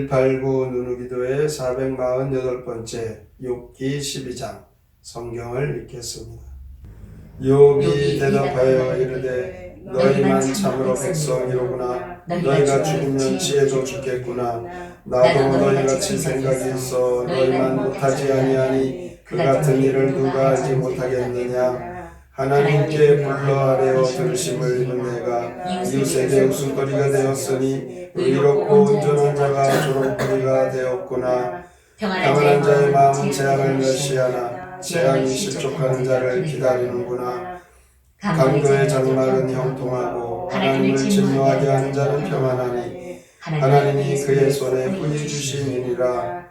189 누누기도의 448번째 욥기 12장 성경을 읽겠습니다. 욥이 대답하여 이르되 너희만 참으로 백성이로구나. 너희가 죽으면 지혜도 죽겠구나. 나도 너희같이 생각이 있어 너희만 못하지 아니하니 그 같은 일을 누가 하지 못하겠느냐. 하나님께 불러 아뢰어 들으심을 입은 내가 이웃에게 웃음거리가 되었으니 의롭고 온전한 자가 조롱거리가 되었구나. 평안한 자의 마음은 재앙을 멸시하나 재앙이 실족하는 자를 기다리는구나. 강도의 장막은 형통하고 하나님을 진노하게 하는 자는 평안하니 하나님이 그의 손에 후히 주시니라.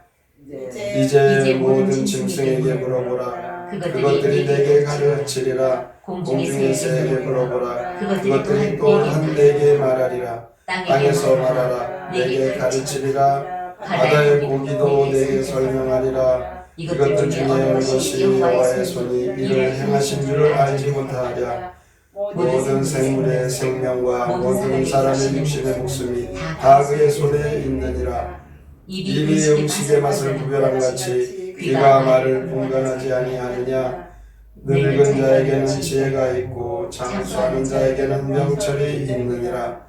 이제 모든 짐승에게 물어보라. 그것들이 내게 가르치리라. 공중의 새에게 물어보라. 그것들이 또 한대에게 말하리라. 땅에서 말하라. 내게 가르치리라. 바다의 고기도 내게 설명하리라. 이것들 중에 어느 것이 여호와의 손이 이를 행하신 줄을 알지 못하랴. 모든 생물의 생명과 모든 사람의 육신의 목숨이 다 그의 손에 있느니라. 입이 음식의 맛을 구별한 같이 귀가 말을 분간하지 아니하느냐. 늙은 자에게는 지혜가 있고 장수하는 자에게는 명철이 있느니라.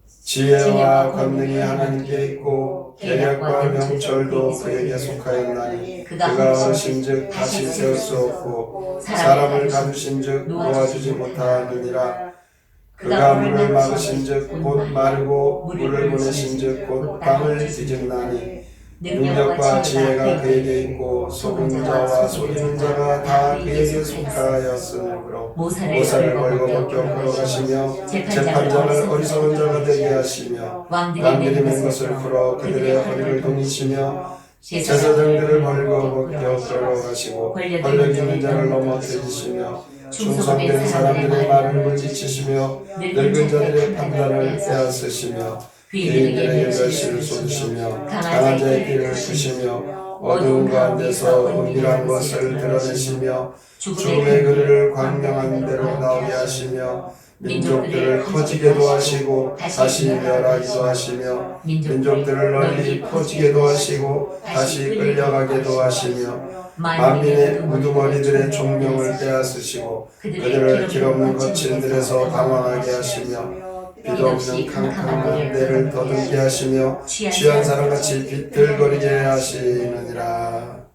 지혜와 권능이 하나님께 있고 계략과 명철도 그에게 속하였나니 그가 어신즉 다시 세울 수 없고 사람을 가두신즉 놓아주지 못하느니라. 그가 물을 막으신즉 곧 마르고 물을 보내신즉 곧 땅을 뒤집나니 능력과 지혜가 그에게 있고 속은 자와 속이는 자가 다 그에게 속하였으므로 모사를 벌거벗겨 걸어가시며 재판장을 어리석은 자가 되게 하시며 왕들이 맨 것을 풀어 그들의 허리를 동이시며 제사장들을 벌거벗겨 걸어가시고 권력 있는 자를 넘어뜨리시며 충성된 사람들의 말을 물리치시며 늙은 자들의 판단을 빼앗으시며 죄인들에게 멸시를 쏟으시며 강한 자의 길을 푸시며 어두운 가운데서 은밀한 것을 드러내시며 죽음의 그늘을 광명한 데로 나오게 하시며 민족들을 커지게도 하시고 다시 멸하기도 하시며 민족들을 널리 퍼지게도 하시고 다시 끌려가게도 하시며 만민의 우두머리들의 종명을 빼앗으시고 그들을 길없는 거친들에서 방황하게 하시며 빛도 없는 캄캄한 데를 더듬게 하시며 취한 사람같이 비틀거리게 하시느니라.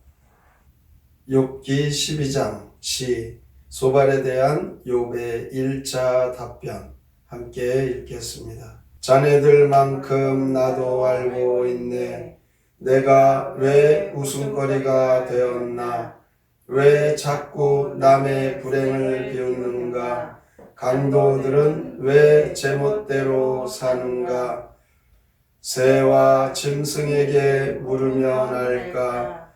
욥기 12장 시 소발에 대한 욥의 1차 답변 함께 읽겠습니다. 자네들만큼 나도 알고 있네. 내가 왜 웃음거리가 되었나? 왜 자꾸 남의 불행을 비웃는가? 강도들은 왜 제멋대로 사는가? 새와 짐승에게 물으면 알까?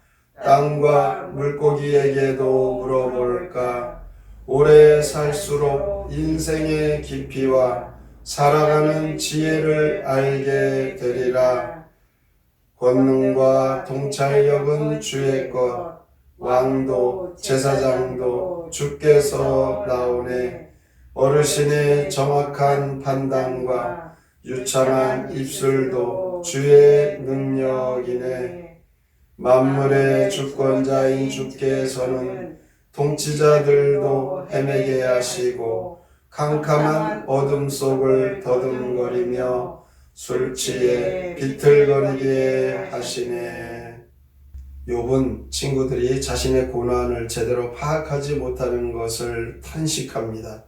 땅과 물고기에게도 물어볼까? 오래 살수록 인생의 깊이와 살아가는 지혜를 알게 되리라. 권능과 통찰력은 주의 것, 왕도 제사장도 주께서 나오네. 어르신의 정확한 판단과 유창한 입술도 주의 능력이네. 만물의 주권자인 주께서는 통치자들도 헤매게 하시고 캄캄한 어둠 속을 더듬거리며 술 취해 비틀거리게 하시네. 욥은 친구들이 자신의 고난을 제대로 파악하지 못하는 것을 탄식합니다.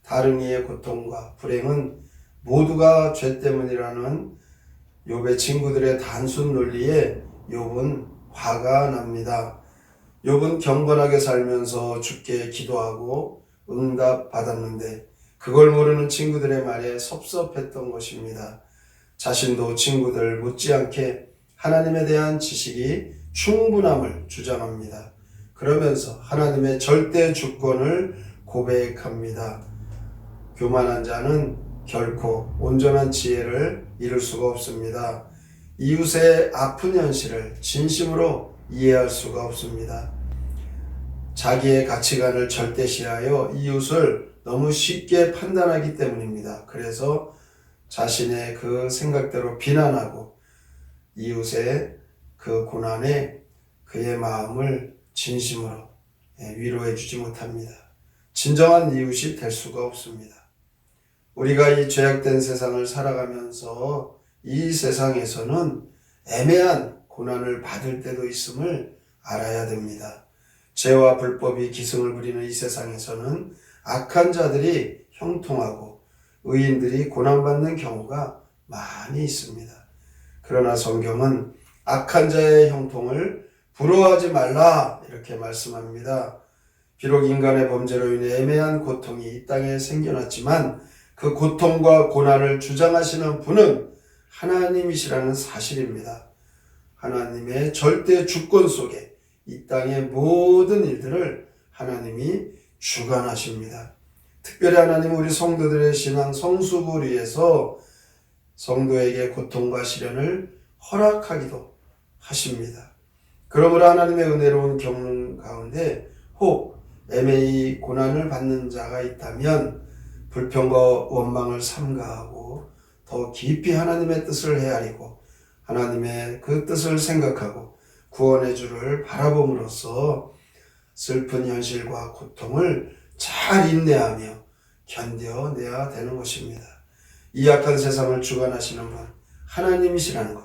다른 이의 고통과 불행은 모두가 죄 때문이라는 욥의 친구들의 단순 논리에 욥은 화가 납니다. 욥은 경건하게 살면서 주께 기도하고 응답 받았는데 그걸 모르는 친구들의 말에 섭섭했던 것입니다. 자신도 친구들 못지않게 하나님에 대한 지식이 충분함을 주장합니다. 그러면서 하나님의 절대 주권을 고백합니다. 교만한 자는 결코 온전한 지혜를 이룰 수가 없습니다. 이웃의 아픈 현실을 진심으로 이해할 수가 없습니다. 자기의 가치관을 절대시하여 이웃을 너무 쉽게 판단하기 때문입니다. 그래서 자신의 그 생각대로 비난하고 이웃의 그 고난에 그의 마음을 진심으로 위로해 주지 못합니다. 진정한 이웃이 될 수가 없습니다. 우리가 이 죄악된 세상을 살아가면서 이 세상에서는 애매한 고난을 받을 때도 있음을 알아야 됩니다. 죄와 불법이 기승을 부리는 이 세상에서는 악한 자들이 형통하고 의인들이 고난받는 경우가 많이 있습니다. 그러나 성경은 악한 자의 형통을 부러워하지 말라 이렇게 말씀합니다. 비록 인간의 범죄로 인해 애매한 고통이 이 땅에 생겨났지만 그 고통과 고난을 주장하시는 분은 하나님이시라는 사실입니다. 하나님의 절대 주권 속에 이 땅의 모든 일들을 하나님이 주관하십니다. 특별히 하나님은 우리 성도들의 신앙 성숙을 위해서 성도에게 고통과 시련을 허락하기도 하십니다. 그러므로 하나님의 은혜로운 경륜 가운데 혹 애매히 고난을 받는 자가 있다면 불평과 원망을 삼가하고 더 깊이 하나님의 뜻을 헤아리고 하나님의 그 뜻을 생각하고 구원의 주를 바라봄으로써 슬픈 현실과 고통을 잘 인내하며 견뎌내야 되는 것입니다. 이 악한 세상을 주관하시는 분 하나님이시라는 것,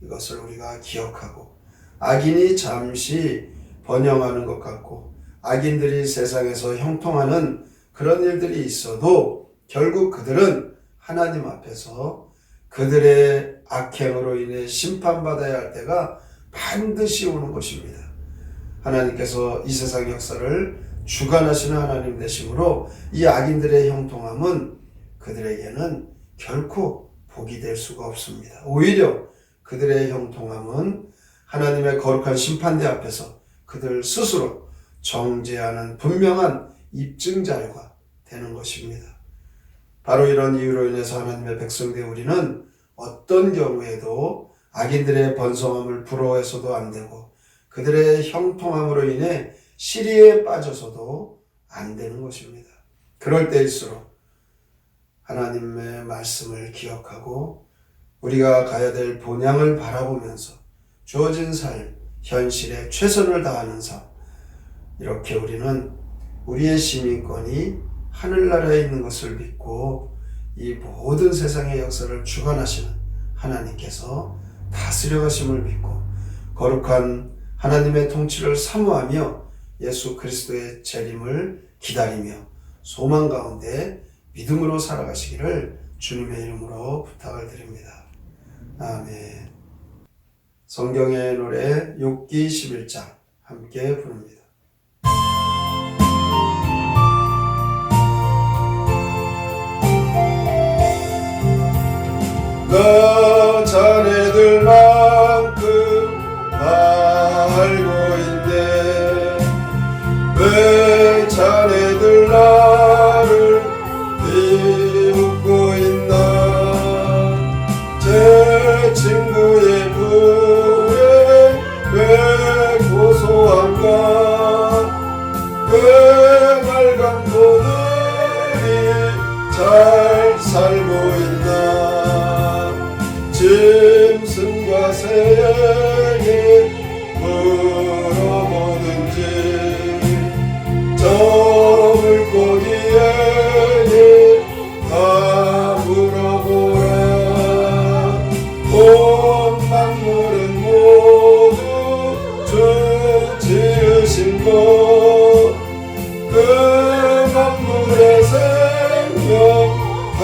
이것을 우리가 기억하고 악인이 잠시 번영하는 것 같고 악인들이 세상에서 형통하는 그런 일들이 있어도 결국 그들은 하나님 앞에서 그들의 악행으로 인해 심판받아야 할 때가 반드시 오는 것입니다. 하나님께서 이 세상 역사를 주관하시는 하나님 되심으로 이 악인들의 형통함은 그들에게는 결코 복이 될 수가 없습니다. 오히려 그들의 형통함은 하나님의 거룩한 심판대 앞에서 그들 스스로 정죄하는 분명한 입증자료가 되는 것입니다. 바로 이런 이유로 인해서 하나님의 백성된 우리는 어떤 경우에도 악인들의 번성함을 부러워해서도 안 되고 그들의 형통함으로 인해 시리에 빠져서도 안 되는 것입니다. 그럴 때일수록 하나님의 말씀을 기억하고 우리가 가야 될 본향을 바라보면서 주어진 삶, 현실에 최선을 다하는 삶, 이렇게 우리는 우리의 시민권이 하늘나라에 있는 것을 믿고 이 모든 세상의 역사를 주관하시는 하나님께서 다스려 가심을 믿고 거룩한 하나님의 통치를 사모하며 예수 그리스도의 재림을 기다리며 소망 가운데 믿음으로 살아가시기를 주님의 이름으로 부탁을 드립니다. 아멘. 성경의 노래 욥기 11장 함께 부릅니다. 너 자네들만큼 다 알고 있네. 왜 자네들 나를 비웃고 있나. 제 친구의 불에 왜 고소한가. 왜 날 강도들이 잘 살고 있나. 짐승과 새에게 물어보든지 저 물고기에게 다 물어보라. 온 만물은 모두 주 지으신 것 그 만물의 생명 다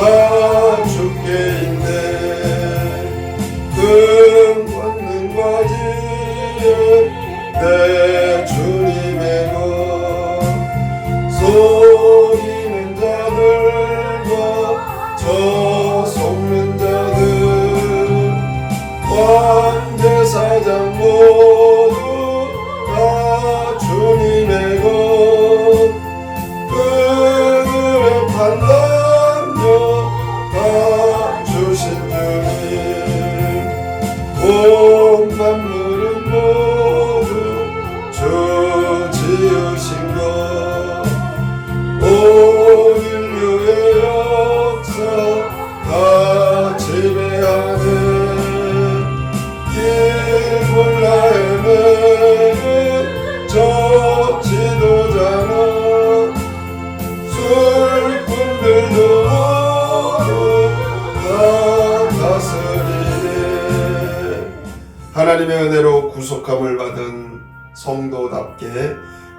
주께 있네. 금 권능과 지혜 내 주님의 것 속이는 자들과 저 속는 자들 왕제사장 모두 다 주님의 것 그들의 판단력 다 주신 주님 온 만물은 모두 주 지으신 것 온 인류의 역사 하나님의 은혜로 구속함을 받은 성도답게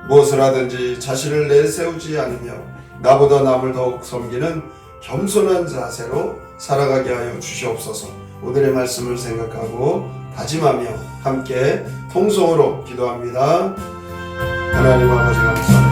무엇을 하든지 자신을 내세우지 않으며 나보다 남을 더욱 섬기는 겸손한 자세로 살아가게 하여 주시옵소서. 오늘의 말씀을 생각하고 다짐하며 함께 통성으로 기도합니다. 하나님 아버지 감사합니다.